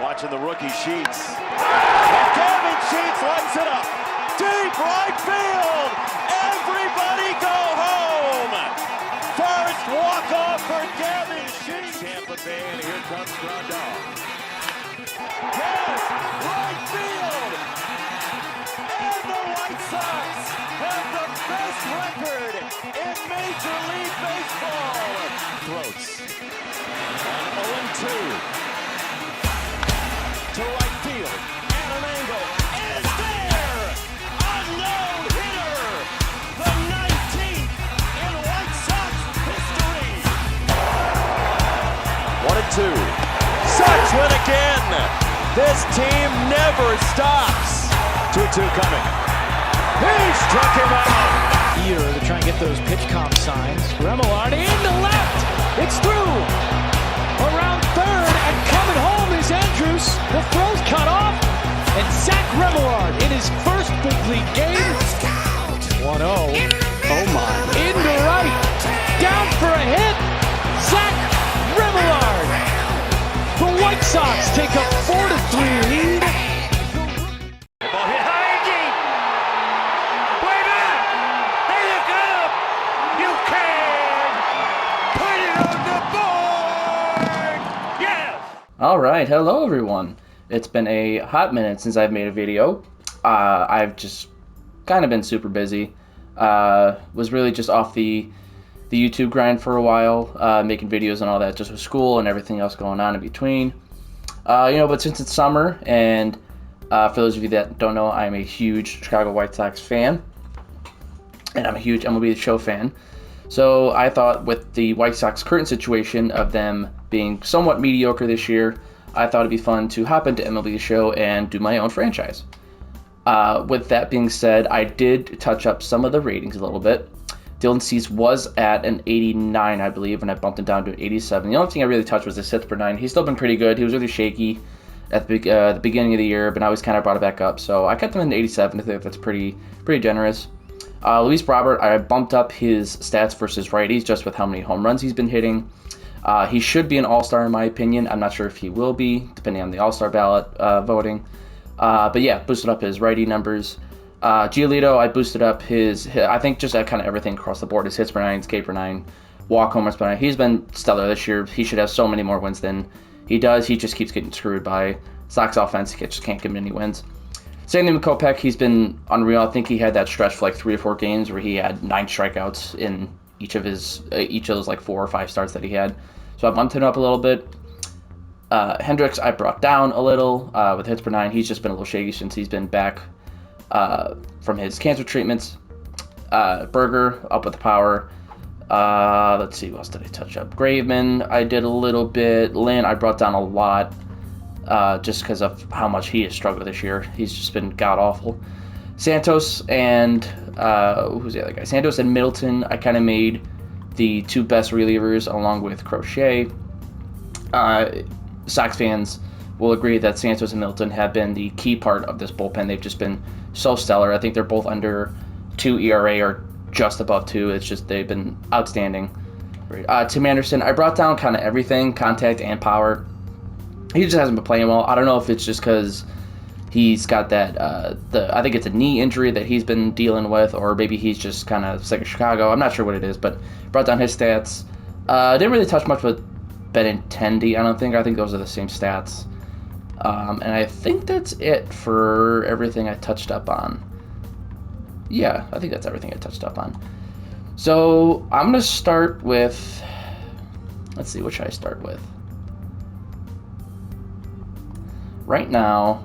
Watching the rookie Sheets. And Gavin Sheets lights it up. Deep right field. Everybody go home. First walk-off for Gavin Sheets. Tampa Bay, and here comes Grandal. Yes, right field. And the White Sox have the best record in Major League Baseball. Throats. And 0-2. To right field, and an angle, is there! A no-hitter! The 19th in White Sox history! 1-2. Sox win again! This team never stops! 2-2 coming. He struck him out! Here to try and get those pitch comp signs. Remillard into left! It's through! Around third, and coming home is Hendriks. The throw's cut off, and Zach Remillard in his first big league game. 1-0. Oh my. Into right. Down for a hit. Zach Remillard. The White Sox take a 4-3 lead. Ball hit high and deep. Way back. They look up. You can put it on the board. Yes. All right, hello everyone. It's been a hot minute since I've made a video. I've just kind of been super busy. Was really just off the YouTube grind for a while, making videos and all that, just with school and everything else going on in between. But since it's summer, and for those of you that don't know, I'm a huge Chicago White Sox fan, and I'm a huge MLB The Show fan. So I thought with the White Sox current situation of them being somewhat mediocre this year, I thought it'd be fun to hop into MLB The Show and do my own franchise. With that being said, I did touch up some of the ratings a little bit. Dylan Cease was at an 89, I believe, and I bumped it down to an 87. The only thing I really touched was his hits per nine. He's still been pretty good. He was really shaky at the beginning of the year, but now he's kind of brought it back up. So I kept him in 87. I think that's pretty generous. Luis Robert, I bumped up his stats versus righties just with how many home runs he's been hitting. He should be an all-star in my opinion. I'm not sure if he will be, depending on the all-star ballot voting. But yeah, boosted up his righty numbers. Giolito, I boosted up his, I think just kind of everything across the board. His hits per nine, his K per nine, walk homers per nine. He's been stellar this year. He should have so many more wins than he does. He just keeps getting screwed by Sox offense. He just can't give him any wins. Same thing with Kopech. He's been unreal. I think he had that stretch for like 3 or 4 games where he had 9 strikeouts in each of those like 4 or 5 starts that he had. So I bumped him up a little bit. Hendriks I brought down a little with hits per nine. He's just been a little shaky since he's been back from his cancer treatments. Berger up with the power. Let's see, what else did I touch up? Graveman I did a little bit. Lynn I brought down a lot just because of how much he has struggled this year. He's just been god-awful. Santos and who's the other guy? Santos and Middleton I kind of made the 2 best relievers along with Crochet. Sox fans will agree that Santos and Middleton have been the key part of this bullpen. They've just been so stellar. I think they're both under 2 ERA or just above 2. It's just they've been outstanding. Tim Anderson, I brought down kind of everything, contact and power. He just hasn't been playing well. I don't know if it's just because he's got that, I think it's a knee injury that he's been dealing with, or maybe he's just kind of sick of Chicago. I'm not sure what it is, but brought down his stats. Didn't really touch much with Benintendi, I don't think. I think those are the same stats. And I think that's it for everything I touched up on. Yeah, I think that's everything I touched up on. So I'm going to start with, let's see, what should I start with? Right now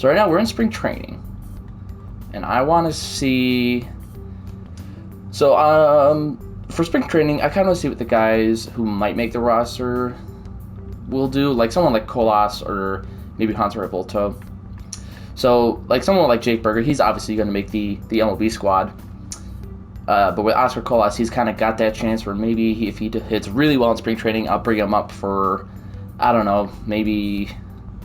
we're in spring training. And I want to see, for spring training, I kind of want to see what the guys who might make the roster will do, like someone like Colas or maybe Hunter Revolto. So, like someone like Jake Berger, he's obviously going to make the MLB squad. But with Oscar Colas, he's kind of got that chance where maybe if he hits really well in spring training, I'll bring him up for, I don't know, maybe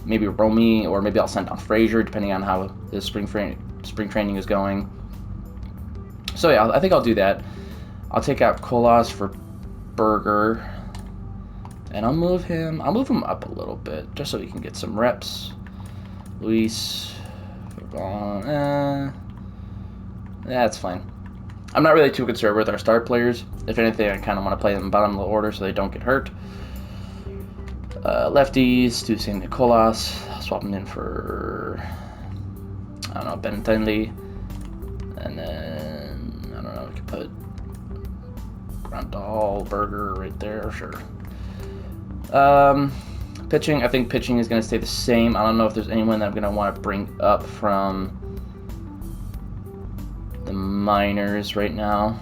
Romy, or maybe I'll send down Frazier, depending on how his spring training is going. So yeah, I think I'll do that. I'll take out Colas for Berger. And I'll move him up a little bit, just so he can get some reps. Luis, that's fine. I'm not really too concerned with our star players. If anything, I kind of want to play them bottom of the order so they don't get hurt. Lefties, do San Nicolas. Swap them in for, I don't know, Benintendi. And then, I don't know, we could put Grandal, Burger right there, sure. Pitching, I think pitching is going to stay the same. I don't know if there's anyone that I'm going to want to bring up from the minors right now.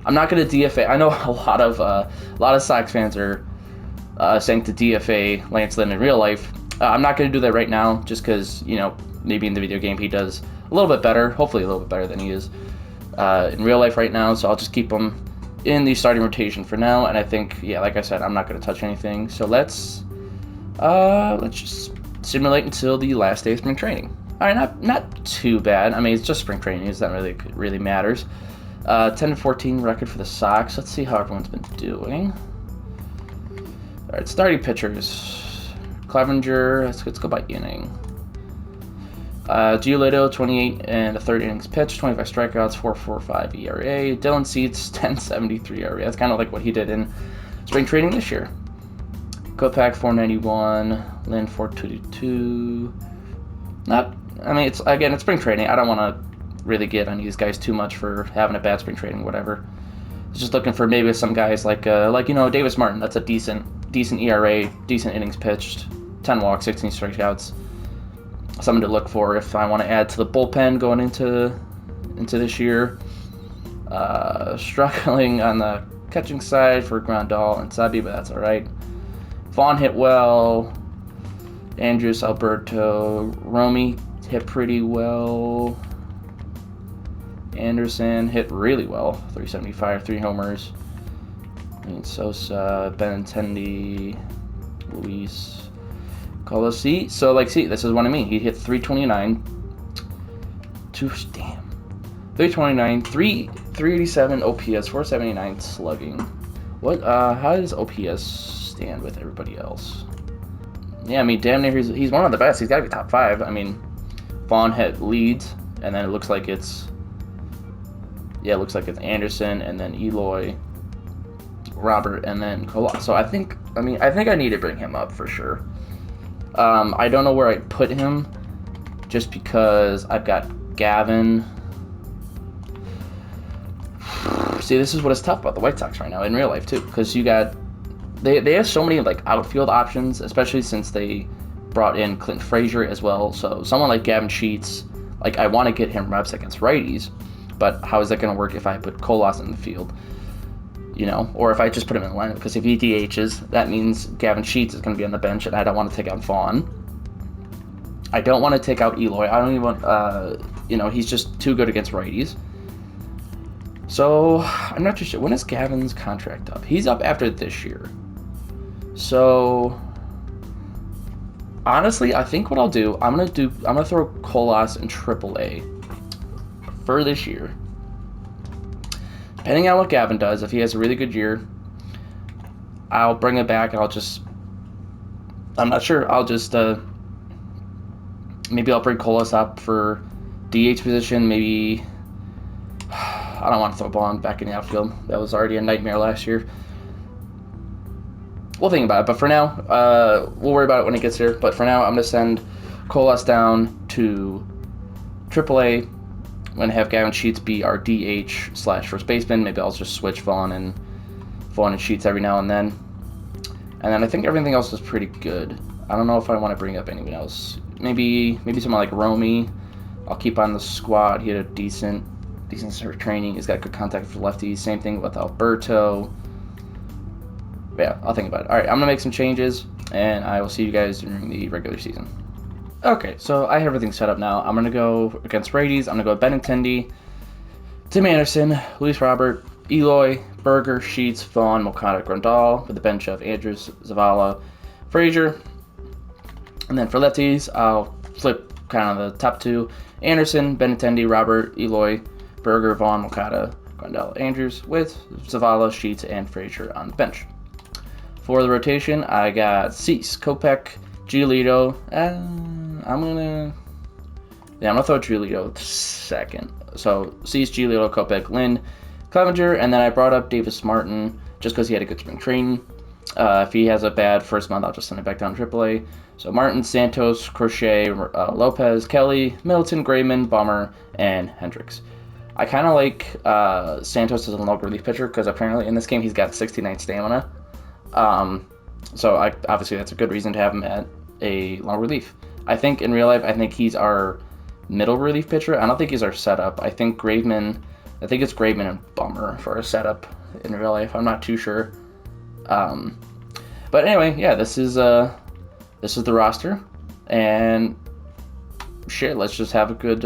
I'm not going to DFA. I know a lot of Sox fans are saying to DFA Lance Lynn in real life. I'm not going to do that right now, just because, you know, maybe in the video game he does a little bit better, hopefully a little bit better than he is in real life right now. So I'll just keep him in the starting rotation for now. And I think, yeah, like I said, I'm not going to touch anything. So let's just simulate until the last day of spring training. All right, not too bad. I mean, it's just spring training. It's not really matters. 10-14 record for the Sox. Let's see how everyone's been doing. All right, starting pitchers. Clevenger, let's go by inning. Giolito, 28 and a third innings pitched, 25 strikeouts, 4.45 ERA. Dylan Cease, 10.73 ERA. That's kind of like what he did in spring training this year. Kopak, 4.91. Lynn, 4.22. It's spring training. I don't want to really get on these guys too much for having a bad spring training, whatever. Just looking for maybe some guys like Davis Martin. That's a decent ERA, decent innings pitched, 10 walks, 16 strikeouts. Something to look for if I want to add to the bullpen going into this year. Struggling on the catching side for Grandal and Sabi, but that's all right. Vaughn hit well. Andrews, Alberto, Romy hit pretty well. Anderson hit really well, 375, 3 homers. Sosa, Benintendi, Luis, Colossi. So, this is what I mean. He hit 329. 329, 387 OPS, 479 slugging. What? How does OPS stand with everybody else? Yeah, I mean, damn near he's one of the best. He's got to be top 5. I mean, Vaughn hit leads, and then it looks like it's Anderson, and then Eloy, Robert, and then Colossi. So I think I need to bring him up for sure. I don't know where I'd put him, just because I've got Gavin. See, this is what is tough about the White Sox right now in real life too, because they have so many outfield options, especially since they brought in Clint Frazier as well. So someone like Gavin Sheets, I want to get him reps against righties, but how is that going to work if I put Colas in the field? You know, or if I just put him in the lineup, because if he DHs, that means Gavin Sheets is going to be on the bench, and I don't want to take out Vaughn. I don't want to take out Eloy. I don't even want, he's just too good against righties. So, I'm not too sure. When is Gavin's contract up? He's up after this year. So, honestly, I think what I'll do, I'm gonna throw Colas in AAA for this year. Depending on what Gavin does, if he has a really good year, I'll bring it back, and I'm not sure, maybe I'll bring Colas up for DH position, maybe. I don't want to throw Vaughn back in the outfield. That was already a nightmare last year. We'll think about it, but for now, we'll worry about it when it gets here. But for now, I'm going to send Colas down to AAA. I'm going to have Gavin Sheets be our DH/first baseman. Maybe I'll just switch Vaughn and Sheets every now and then. And then I think everything else is pretty good. I don't know if I want to bring up anyone else. Maybe someone like Romy. I'll keep on the squad. He had a decent sort of training. He's got good contact for lefties. Same thing with Alberto. Yeah, I'll think about it. All right, I'm gonna make some changes, and I will see you guys during the regular season. Okay, so I have everything set up now. I'm gonna go against righties. I'm gonna go Benintendi, Tim Anderson, Luis Robert, Eloy, Burger, Sheets, Vaughn, Moncada, Grandal, with the bench of Andrews, Zavala, Frazier. And then for lefties, I'll flip kind of the top 2: Anderson, Benintendi, Robert, Eloy, Burger, Vaughn, Moncada, Grandal, Andrews, with Zavala, Sheets, and Frazier on the bench. For the rotation, I got Cease, Kopech, Giolito. I'm gonna throw Giolito second. So Cease, Giolito, Kopech, Lynn, Clevenger, and then I brought up Davis Martin just because he had a good spring training. If he has a bad first month, I'll just send it back down to AAA. So Martin, Santos, Crochet, Lopez, Kelly, Middleton, Grayman, Bummer, and Hendriks. I kind of like Santos as a long relief pitcher because apparently in this game he's got 69 stamina. So obviously that's a good reason to have him at a long relief. I think in real life, I think he's our middle relief pitcher. I don't think he's our setup. I think it's Graveman and Bummer for a setup in real life. I'm not too sure. But anyway, yeah, this is the roster, and shit, let's just have a good,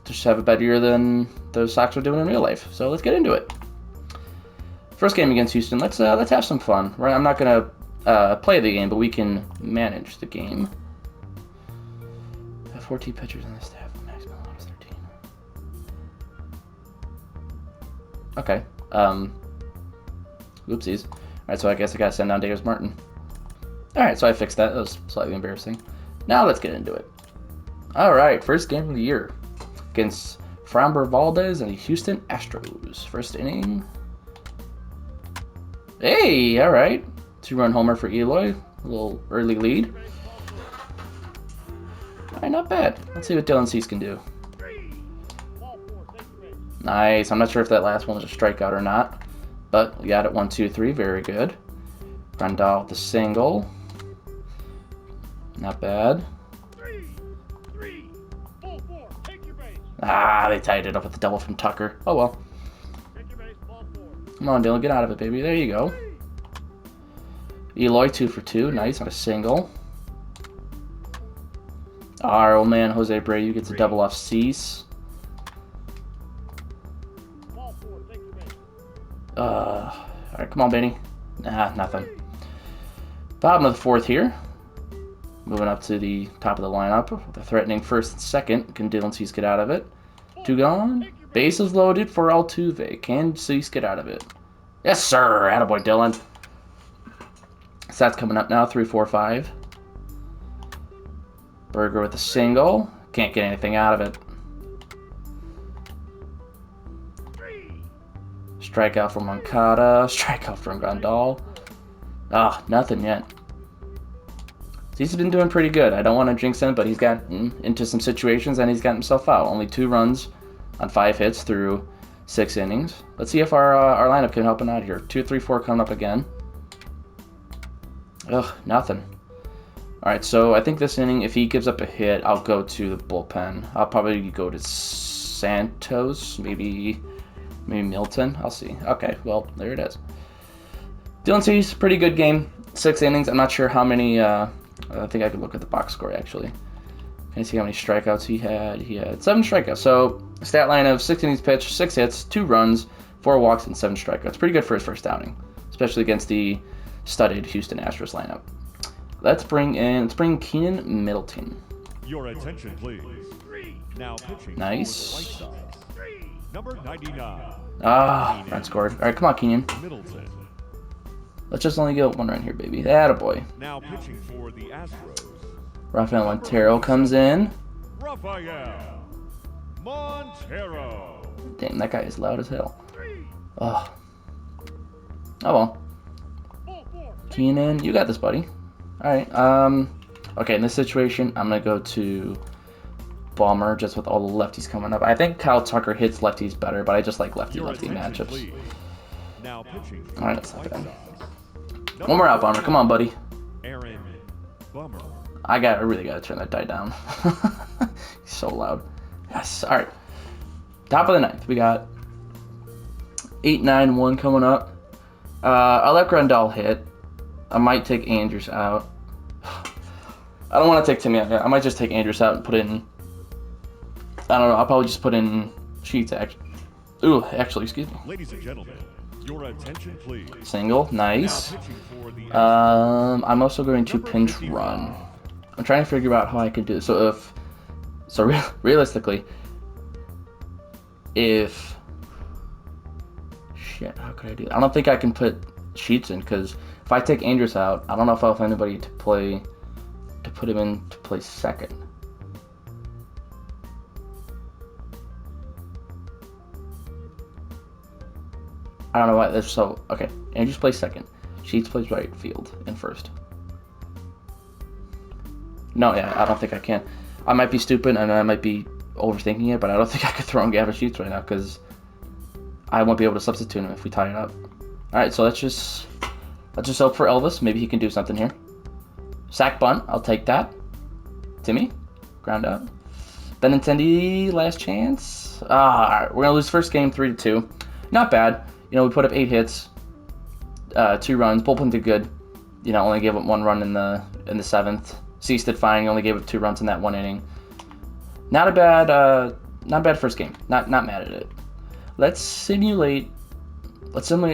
just have a better year than the Sox are doing in real life. So let's get into it. First game against Houston. Let's have some fun. Right, I'm not gonna play the game, but we can manage the game. I have 14 pitchers on the staff. Maximum allowed is 13. Okay. Oopsies. Alright, so I guess I gotta send down Davis Martin. Alright, so I fixed that. That was slightly embarrassing. Now let's get into it. Alright, first game of the year. Against Framber Valdez and the Houston Astros. First inning. Hey, alright. 2-run homer for Eloy. A little early lead. Alright, not bad. Let's see what Dylan Cease can do. Nice. I'm not sure if that last one was a strikeout or not. But we got it 1, 2, 3. Very good. Grandal with the single. Not bad. Ah, they tied it up with the double from Tucker. Oh well. Come on, Dylan, get out of it, baby. There you go. Eloy 2 for 2. Nice on a single. Our old man Jose Abreu gets a double off Cease. Alright, come on, Benny. Nah, nothing. Bottom of the fourth here. Moving up to the top of the lineup with a threatening first and second. Can Dylan Cease get out of it? 2 gone. Bases loaded for Altuve. Can Cease get out of it? Yes, sir. Attaboy, Dylan. Stats coming up now. 3, 4, 5. Berger with a single. Can't get anything out of it. Strikeout from Moncada. Strikeout from Grandal. Ah, nothing yet. He's been doing pretty good. I don't want to jinx him, but he's gotten into some situations and he's gotten himself out. Only 2 runs on 5 hits through 6 innings. Let's see if our lineup can help him out here. 2, 3, 4 coming up again. Ugh, nothing. Alright, so I think this inning, if he gives up a hit, I'll go to the bullpen. I'll probably go to Santos, maybe Milton. I'll see. Okay, well, there it is. Dylan Cease, pretty good game. 6 innings. I'm not sure how many. I think I could look at the box score, actually. Can you see how many strikeouts he had? He had 7 strikeouts. So, stat line of 6 innings pitched, 6 hits, 2 runs, 4 walks, and 7 strikeouts. Pretty good for his first outing, especially against the studded Houston Astros lineup. Let's bring Keenan Middleton. Your attention, please. Now pitching. Nice. For the White Sox. Number 99. Ah, run scored. All right, come on, Keenan. Middleton. Let's just only get 1 run here, baby. Attaboy. Now pitching for the Astros. Rafael Montero comes in. Rafael Montero. Damn, that guy is loud as hell. Oh. Oh well. Keenan, you got this, buddy. Alright, okay, in this situation, I'm going to go to Bummer, just with all the lefties coming up. I think Kyle Tucker hits lefties better, but I just like lefty-lefty matchups. Alright, that's not bad. One more out, Bummer. Come on, buddy. Aaron Bummer. I really got to turn that die down. He's so loud. Yes, alright. Top of the 9th, we got 8-9-1 coming up. I'll let Grandal hit. I might take Andrews out. I don't want to take Timmy out. I might just take Andrews out and put in. I don't know. I'll probably just put in Sheets. Actually, excuse me. Ladies and gentlemen, your attention, please. Single, nice. I'm also going to pinch run. I'm trying to figure out how I can do this. Realistically, shit, how could I do that? I don't think I can put Sheets in because If I take Hendriks out, I don't know if I'll have anybody to put him in to play second. I don't know why. So okay, Hendriks plays second. Sheets plays right field and first. No, yeah, I don't think I can. I might be stupid and I might be overthinking it, but I don't think I could throw in Gavin Sheets right now because I won't be able to substitute him if we tie it up. All right, so let's just hope for Elvis. Maybe he can do something here. Sack bunt, I'll take that. Timmy, ground out. Benintendi, last chance. All right, we're gonna lose first game 3-2. Not bad. You know, we put up 8 hits, 2 runs. Bullpen did good. You know, only gave up 1 run in the 7th. Cease did fine. He only gave up 2 runs in that 1 inning. Not a bad first game. Not mad at it. Let's simulate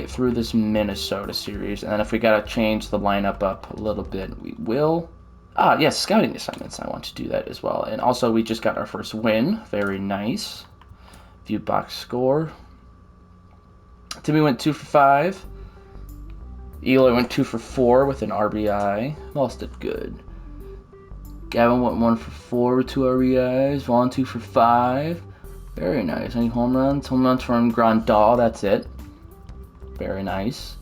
through this Minnesota series, and then if we gotta change the lineup up a little bit, we will. Yes, scouting assignments. I want to do that as well. And also, we just got our first win. Very nice. View box score. Timmy went 2 for 5. Eloy went 2 for 4 with an RBI. Moss did good. Gavin went 1 for 4 with 2 RBIs. Vaughn 2 for 5. Very nice. Any home runs? Home runs from Grandal. That's it. Very nice.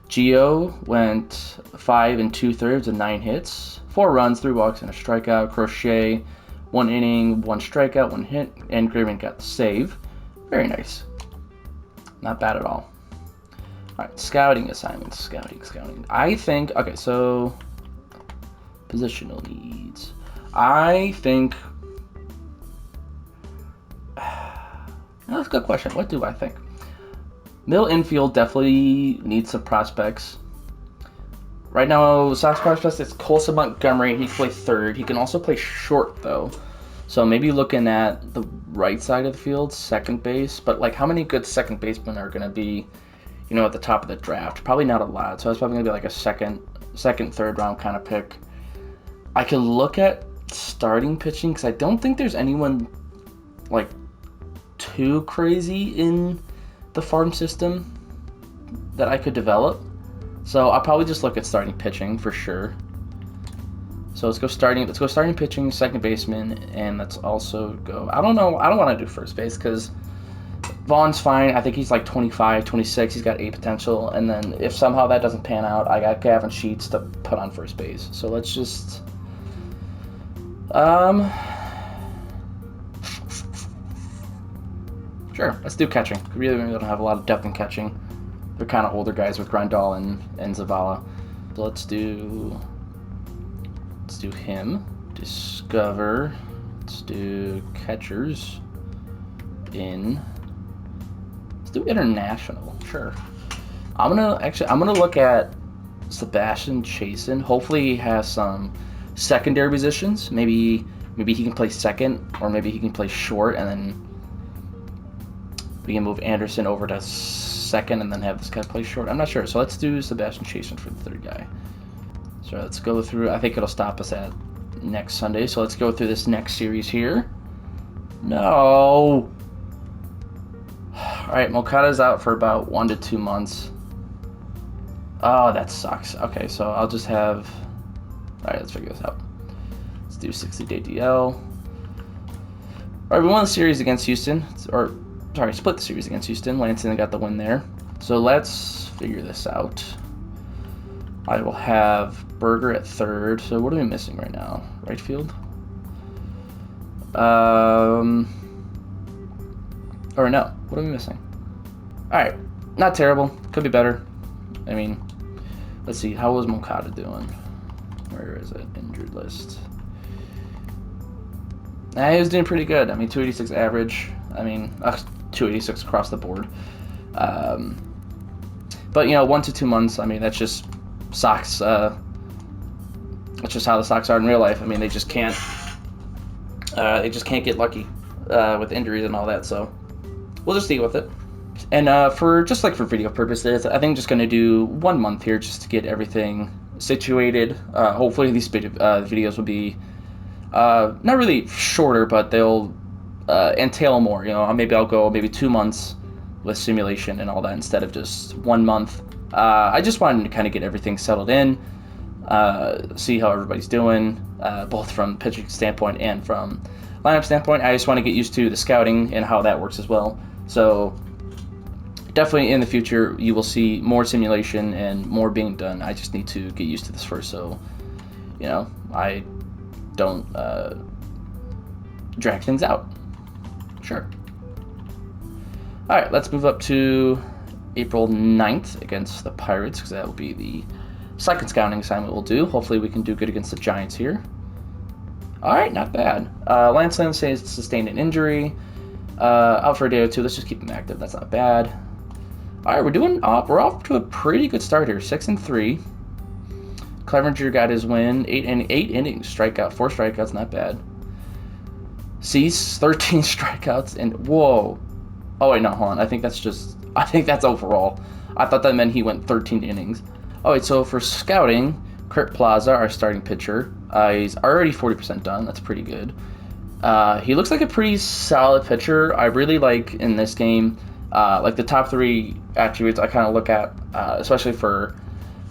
Gio went 5 2/3 and 9 hits. 4 runs, 3 walks, and a strikeout. Crochet, 1 inning, 1 strikeout, 1 hit, and Gavin got the save. Very nice. Not bad at all. All right, scouting assignments. Scouting. I think, okay, so positional needs. I think, that's a good question. What do I think? Middle infield definitely needs some prospects. Right now, Sox prospects, it's Colson Montgomery. He can play third. He can also play short, though. So maybe looking at the right side of the field, second base. But, like, how many good second basemen are going to be, you know, at the top of the draft? Probably not a lot. So it's probably going to be like a second, third round kind of pick. I can look at starting pitching because I don't think there's anyone, like, too crazy in the farm system that I could develop. So I'll probably just look at starting pitching for sure. So let's go starting pitching, second baseman, and let's also go, I don't know, I don't want to do first base because Vaughn's fine. I think he's like 25, 26. He's got A potential. And then if somehow that doesn't pan out, I got Gavin Sheets to put on first base. So let's just, sure, let's do catching. We really don't have a lot of depth in catching. They're kind of older guys with Grandal and Zavala. So let's do him. Discover. Let's do catchers in. Let's do international. Sure. I'm gonna look at Sebastian Chasen. Hopefully he has some secondary positions. Maybe he can play second, or maybe he can play short, and then we can move Anderson over to second and then have this guy play short. I'm not sure. So let's do Sebastian Chasen for the third guy. So let's go through. I think it'll stop us at next Sunday. So let's go through this next series here. No. All right, Moncada's out for about 1 to 2 months. Oh, that sucks. Okay, so I'll just have. All right, let's figure this out. Let's do 60-day DL. All right, we won the series against Houston, split the series against Houston. Lansing got the win there. So let's figure this out. I will have Berger at third. So what are we missing right now? Right field? Or no, what are we missing? Alright, not terrible. Could be better. I mean, let's see. How was Moncada doing? Where is it? Injured list. He was doing pretty good. I mean, 286 average. I mean, 286 across the board. But, 1 to 2 months, I mean, that's just Sox. That's just how the Sox are in real life. I mean, they just can't get lucky with injuries and all that. So we'll just deal with it. And for video purposes, I think I'm just going to do 1 month here just to get everything situated. Hopefully these videos will be not really shorter, but they'll entail more. Maybe I'll go 2 months with simulation and all that instead of just 1 month I just wanted to kind of get everything settled in, see how everybody's doing, both from pitching standpoint and from lineup standpoint. I just want to get used to the scouting and how that works as well. So definitely in the future, you will see more simulation and more being done. I just need to get used to this first, so I don't drag things out. Sure. All right, let's move up to April 9th against the Pirates, because that will be the second scouting assignment we'll do. Hopefully we can do good against the Giants here. All right, not bad. Lance Lynn says sustained an injury. Out for a day or two. Let's just keep him active. That's not bad. All right, we're off to a pretty good start here. 6-3. Clevenger got his win. 8 innings, 4 strikeouts, not bad. Cease, 13 strikeouts, and whoa. Oh wait, no, hold on. I think that's overall. I thought that meant he went 13 innings. Oh wait, so for scouting, Kurt Plaza, our starting pitcher, he's already 40% done. That's pretty good. He looks like a pretty solid pitcher. I really like in this game, like the top 3 attributes I kind of look at, especially for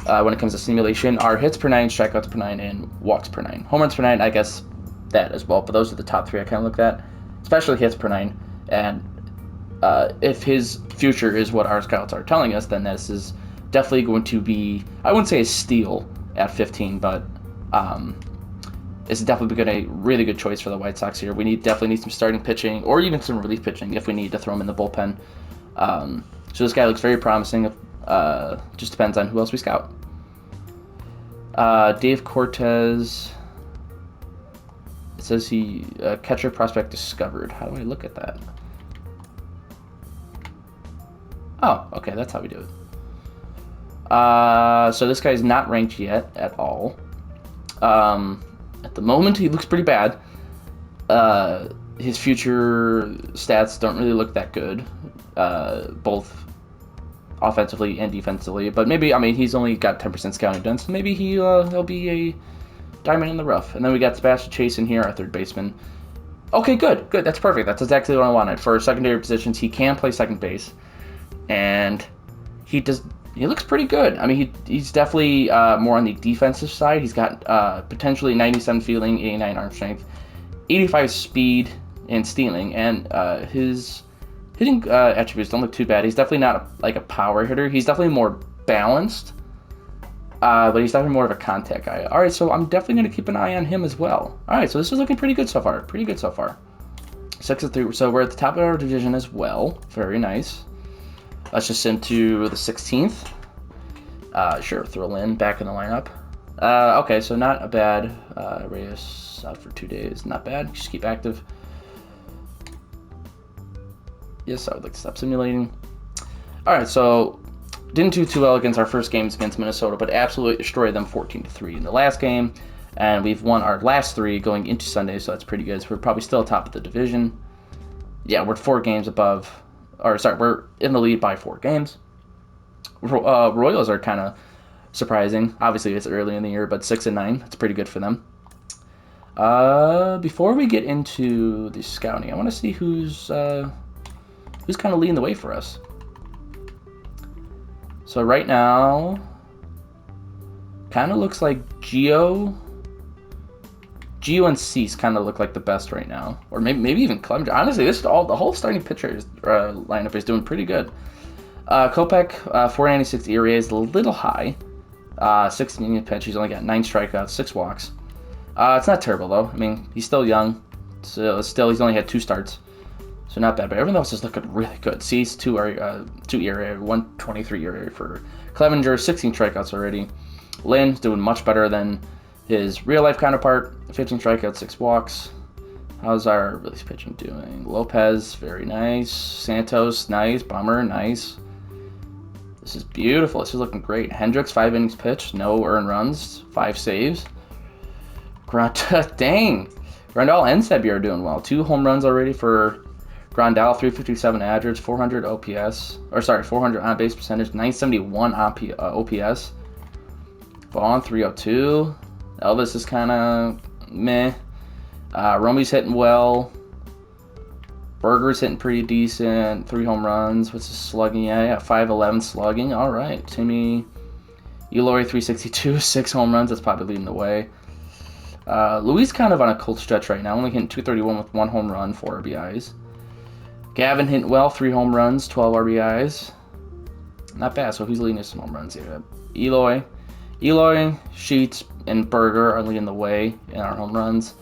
when it comes to simulation, are hits per 9, strikeouts per 9, and walks per 9. Home runs per 9, I guess that as well, but those are the top 3 I kind of look at, especially hits per 9. And if his future is what our scouts are telling us, then this is definitely going to be, I wouldn't say a steal at 15, but it's definitely been a really good choice for the White Sox here. We definitely need some starting pitching, or even some relief pitching if we need to throw him in the bullpen. So this guy looks very promising. Just depends on who else we scout. Dave Cortez. It says he catcher prospect discovered. How do I look at that? Oh, okay, that's how we do it. So this guy's not ranked yet at all. At the moment, he looks pretty bad. His future stats don't really look that good, both offensively and defensively. But maybe, I mean, he's only got 10% scouting done, so maybe he'll be a diamond in the rough. And then we got Sebastian Chase in here, our third baseman. Okay, good. That's perfect. That's exactly what I wanted. For secondary positions, he can play second base, and he looks pretty good. I mean, he's definitely more on the defensive side. He's got potentially 97 fielding, 89 arm strength, 85 speed and stealing, and his hitting attributes don't look too bad. He's definitely not like a power hitter. He's definitely more balanced, but he's definitely more of a contact guy. All right, so I'm definitely going to keep an eye on him as well. All right, so this is looking pretty good so far. 6-3, so we're at the top of our division as well. Very nice. Let's just send to the 16th. Sure, throw Lynn back in the lineup. Okay, so not a bad. Reyes out for 2 days. Not bad. Just keep active. Yes, I would like to stop simulating. All right, so didn't do too well against our first games against Minnesota, but absolutely destroyed them 14-3 in the last game. And we've won our last 3 going into Sunday, so that's pretty good. So we're probably still top of the division. Yeah, we're 4 games above. We're in the lead by 4 games. Royals are kind of surprising. Obviously, it's early in the year, but 6-9. That's pretty good for them. Before we get into the scouting, I want to see who's kind of leading the way for us. So right now, kind of looks like Gio and Cease kind of look like the best right now, or maybe even Clevenger. Honestly, the whole starting pitcher lineup is doing pretty good. Kopech, 4.96 ERA is a little high. 16 inning pitch. He's only got 9 strikeouts, 6 walks. It's not terrible though. I mean, he's still young, so he's only had 2 starts, so not bad. But everyone else is looking really good. Cease 2 ERA, 1.23 ERA for Clevenger, 16 strikeouts already. Lynn's doing much better than his real-life counterpart, 15 strikeouts, 6 walks. How's our release pitching doing? Lopez, very nice. Santos, nice. Bummer, nice. This is beautiful. This is looking great. Hendriks, 5 innings pitched, no earned runs, 5 saves. Dang. Grandal and Sebi are doing well. 2 home runs already for Grandal, 357 average, 400 OPS. 400 on-base percentage, 971 OPS. Vaughn, 302. Elvis is kind of meh. Romy's hitting well. Berger's hitting pretty decent. 3 home runs. What's his slugging? Yeah, 511 slugging. All right. Timmy Eloy, 362, 6 home runs. That's probably leading the way. Louis kind of on a cold stretch right now. Only hitting 231 with 1 home run, 4 RBIs. Gavin hitting well, 3 home runs, 12 RBIs. Not bad. So he's leading us some home runs here. Eloy, Sheets, and Berger are leading the way in our home runs.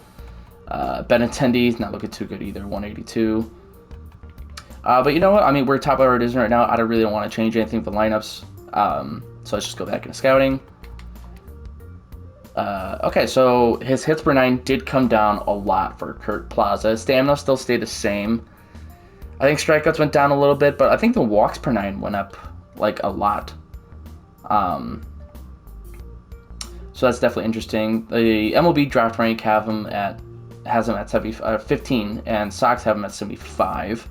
Benintendi's not looking too good either, 182. But you know what? I mean, we're top of our division right now. I really don't want to change anything with the lineups. So let's just go back into scouting. Okay, so his hits per 9 did come down a lot for Kurt Plaza. Stamina still stayed the same. I think strikeouts went down a little bit, but I think the walks per 9 went up like a lot. So that's definitely interesting. The MLB draft rank has him at 15, and Sox have him at 75.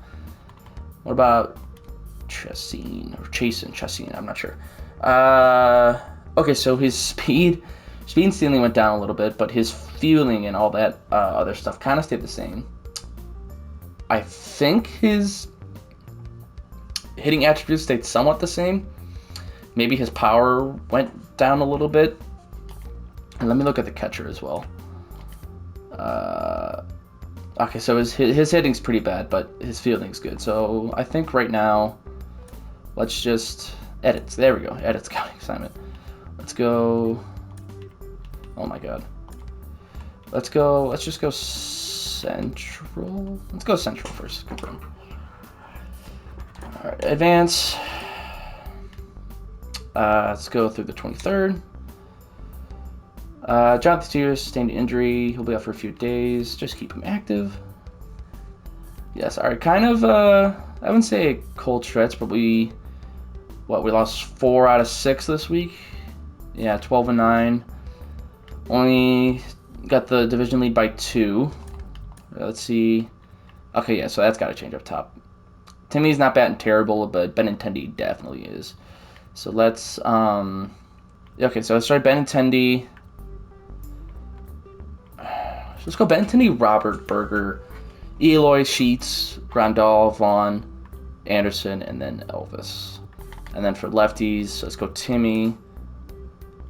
What about Chasing? I'm not sure. Okay, so his speed and stealing went down a little bit, but his fielding and all that other stuff kind of stayed the same. I think his hitting attributes stayed somewhat the same. Maybe his power went down a little bit. And let me look at the catcher as well. Okay, so his hitting's pretty bad, but his fielding's good. So I think right now, let's just edit. There we go. Edit scouting assignment. Let's go. Oh my god. Let's just go central. Let's go central first. Confirm. All right, advance. Let's go through the 23rd. Jonathan Steers sustained injury. He'll be out for a few days. Just keep him active. Yes, all right. Kind of, I wouldn't say a cold stretch, but we lost 4 out of 6 this week. Yeah, 12-9. Only got the division lead by 2. Let's see. Okay, yeah, so that's got to change up top. Timmy's not batting terrible, but Benintendi definitely is. So let's, okay, so let's try Benintendi. Let's go Benintendi, Robert, Berger, Eloy, Sheets, Grandal, Vaughn, Anderson, and then Elvis. And then for lefties, let's go Timmy,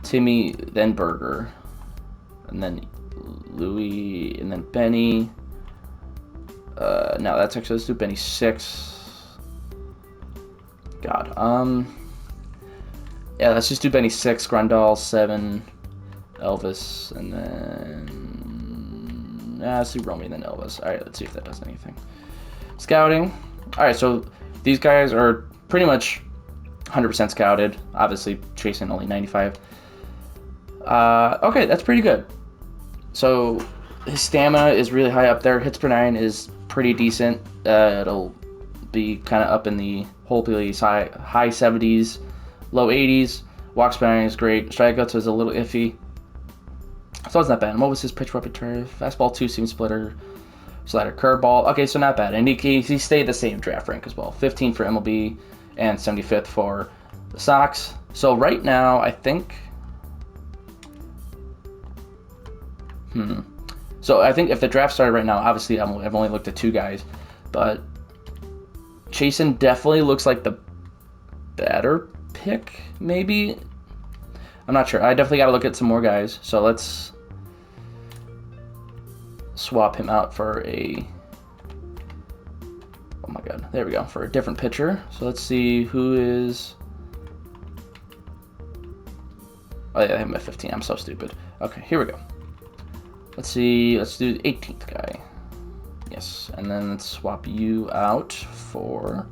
then Berger, and then Louis, and then Benny. No, that's actually, let's do Benny 6. God, yeah, let's just do Benny 6, Grandal 7, Elvis, and then let's do Romy and then Elvis. All right, let's see if that does anything. Scouting. All right, so these guys are pretty much 100% scouted. Obviously, chasing only 95. Okay, that's pretty good. So his stamina is really high up there. Hits per 9 is pretty decent. It'll be kind of up in the hopefully high 70s, low 80s. Walks per 9 is great. Strikeouts is a little iffy. So it's not bad. And what was his pitch repertoire? Fastball, 2-seam splitter, slider, curveball. Okay, so not bad. And he stayed the same draft rank as well. 15 for MLB and 75th for the Sox. So right now, I think... So I think if the draft started right now, obviously I've only looked at 2 guys, but Chasen definitely looks like the better pick, maybe? I'm not sure. I definitely got to look at some more guys. So let's swap him out for a... Oh my god. There we go. For a different pitcher. So let's see who is... Oh yeah, I'm at 15. I'm so stupid. Okay, here we go. Let's see. Let's do the 18th guy. Yes. And then let's swap you out for...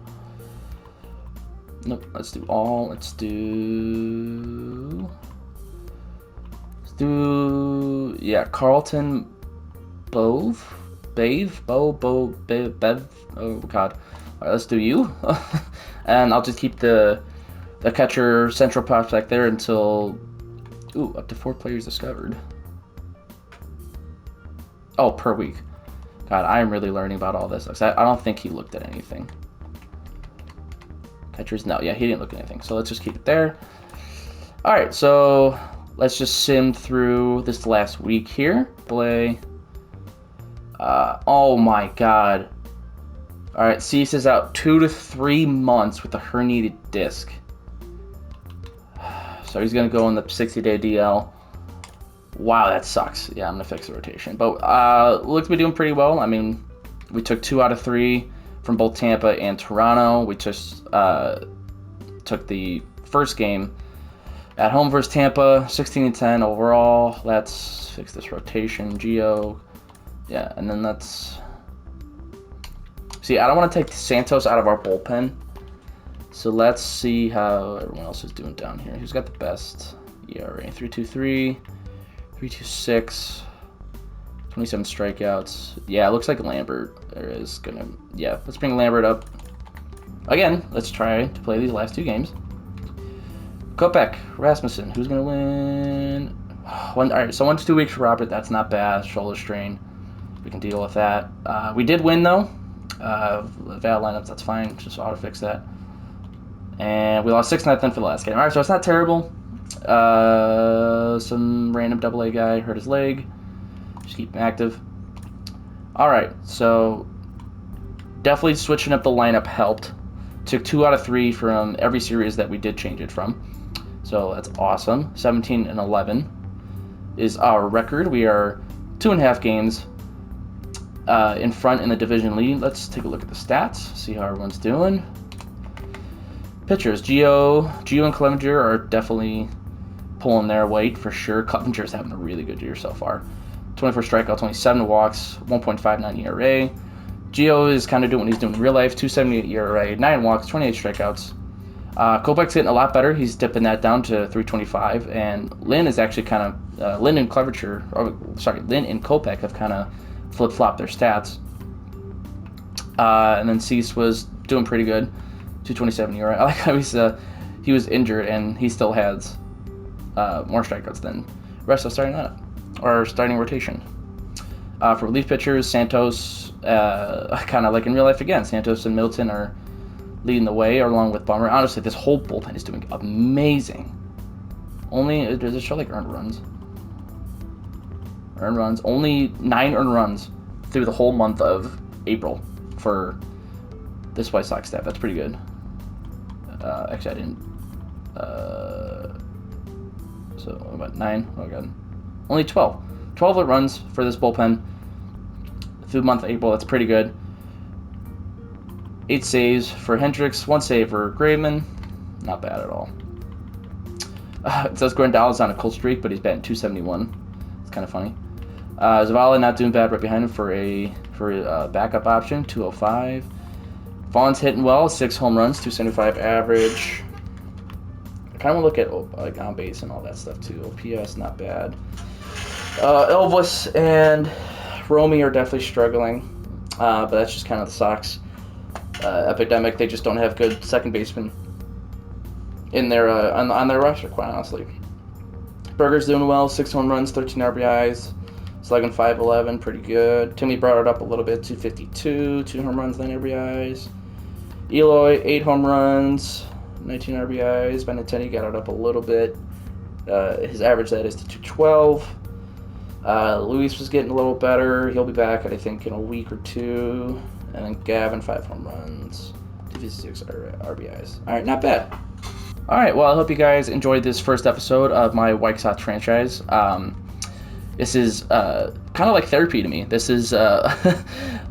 Nope. Let's do all. Let's do... Yeah, Carlton Bev. Oh god. Alright, let's do you. And I'll just keep the catcher central prospect there until up to 4 players discovered. Oh, per week. God, I'm really learning about all this. I don't think he looked at anything. Catchers, no, yeah, he didn't look at anything. So let's just keep it there. Alright, so let's just sim through this last week here. Play. Oh my god. All right, Cease is out 2 to 3 months with a herniated disc. So he's going to go in the 60-day DL. Wow, that sucks. Yeah, I'm going to fix the rotation. But looks to be doing pretty well. I mean, we took 2 out of 3 from both Tampa and Toronto. We just took the first game at home versus Tampa, 16-10 overall. Let's fix this rotation. Gio. Yeah, and then let's... See, I don't want to take Santos out of our bullpen. So let's see how everyone else is doing down here. Who's got the best ERA? 3.23, 3.26, 27 strikeouts. Yeah, it looks like Lambert is going to... Yeah, let's bring Lambert up. Again, let's try to play these last 2 games. Kopech, Rasmussen, who's going to win? All right, so 1 to 2 weeks for Robert. That's not bad. Shoulder strain. We can deal with that. We did win, though. Val lineups, that's fine. Just auto fix that. And we lost 6-0 for the last game. All right, so it's not terrible. Some random AA guy hurt his leg. Just keep him active. All right, so definitely switching up the lineup helped. Took 2 out of 3 from every series that we did change it from. So that's awesome. 17-11 is our record. We are 2.5 games in front in the division lead. Let's take a look at the stats, see how everyone's doing. Pitchers, Gio and Clevenger are definitely pulling their weight for sure. Clevenger's having a really good year so far. 24 strikeouts, only 7 walks, 1.59 ERA. Gio is kind of doing what he's doing in real life, 2.78 ERA, 9 walks, 28 strikeouts. Kopech's getting a lot better. He's dipping that down to 3.25, and Lynn is actually kind of Lynn and Kopech have kind of flip-flop their stats. And then Cease was doing pretty good, 2.27 ERA. I like how he was injured and he still has more strikeouts than the rest of the starting lineup or starting rotation. For relief pitchers, Santos, kind of like in real life again, Santos and Middleton are leading the way along with Bummer. Honestly, this whole bullpen is doing amazing. Only, does it show like earned runs? Earned runs, only 9 earned runs through the whole month of April for this White Sox staff. That's pretty good. Actually, I didn't. So about 9. Oh god, only 12. 12 runs for this bullpen through the month of April. That's pretty good. 8 saves for Hendriks, 1 save for Graveman. Not bad at all. It says Grandal is on a cold streak, but he's batting 271. It's kind of funny. Zavala not doing bad right behind him for a backup option, 205. Vaughn's hitting well, 6 home runs, 275 average. I kind of want to look at like on base and all that stuff too. OPS not bad. Elvis and Romy are definitely struggling, but that's just kind of the Sox epidemic. They just don't have good second basemen in their on their roster, quite honestly. Berger's doing well, 6 home runs, 13 RBIs, slugging .511, pretty good. Timmy brought it up a little bit, 252, 2 home runs, 9 RBIs. Eloy, 8 home runs, 19 RBIs. Benintendi got it up a little bit. His average that is to 212. Luis was getting a little better. He'll be back, I think, in a week or 2. And then Gavin, 5 home runs, 256 RBIs. All right, not bad. All right, well, I hope you guys enjoyed this first episode of my White Sox franchise. This is kind of like therapy to me. This is, I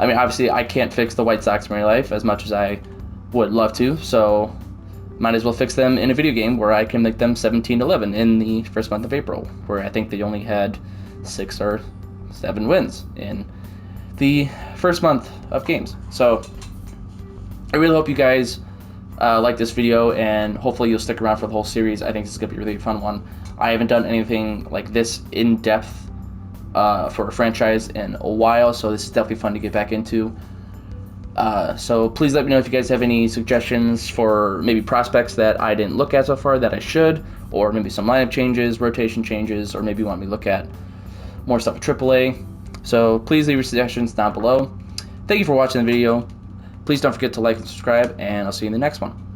mean, obviously, I can't fix the White Sox in real life as much as I would love to, so might as well fix them in a video game where I can make them 17-11 in the first month of April, where I think they only had 6 or 7 wins in the first month of games. So I really hope you guys like this video, and hopefully you'll stick around for the whole series. I think this is going to be a really fun one. I haven't done anything like this in depth for a franchise in a while, so this is definitely fun to get back into. So please let me know if you guys have any suggestions for maybe prospects that I didn't look at so far that I should, or maybe some lineup changes, rotation changes, or maybe you want me to look at more stuff at AAA. So please leave your suggestions down below. Thank you for watching the video. Please don't forget to like and subscribe, and I'll see you in the next one.